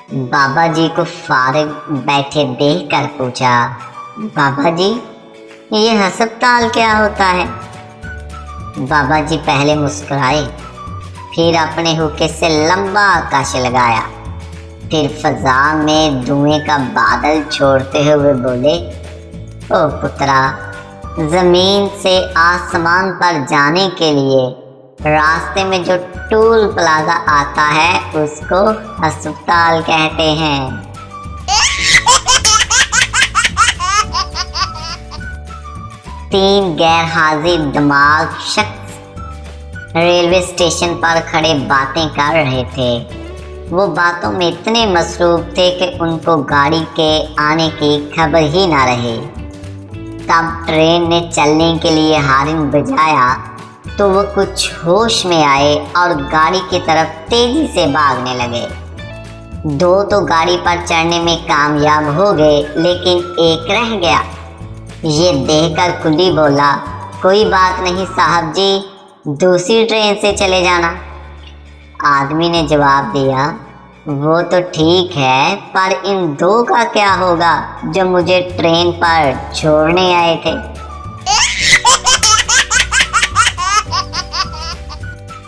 बाबा जी को फारिग बैठे देखकर पूछा, बाबा जी ये अस्पताल क्या होता है? बाबा जी पहले मुस्कुराए, फिर अपने हुक्के से लंबा कश लगाया, फिर फजा में धुएं का बादल छोड़ते हुए बोले, ओ पुत्रा, जमीन से आसमान पर जाने के लिए रास्ते में जो टूल प्लाजा आता है उसको अस्पताल कहते हैं। तीन गैर हाजिर दिमाग शख्स रेलवे स्टेशन पर खड़े बातें कर रहे थे। वो बातों में इतने मसरूफ थे कि उनको गाड़ी के आने की खबर ही ना रही। तब ट्रेन ने चलने के लिए हार्न बजाया तो वो कुछ होश में आए और गाड़ी की तरफ तेजी से भागने लगे। दो तो गाड़ी पर चढ़ने में कामयाब हो गए, लेकिन एक रह गया। ये देखकर कुली बोला, कोई बात नहीं साहब जी, दूसरी ट्रेन से चले जाना। आदमी ने जवाब दिया, वो तो ठीक है, पर इन दो का क्या होगा जो मुझे ट्रेन पर छोड़ने आए थे?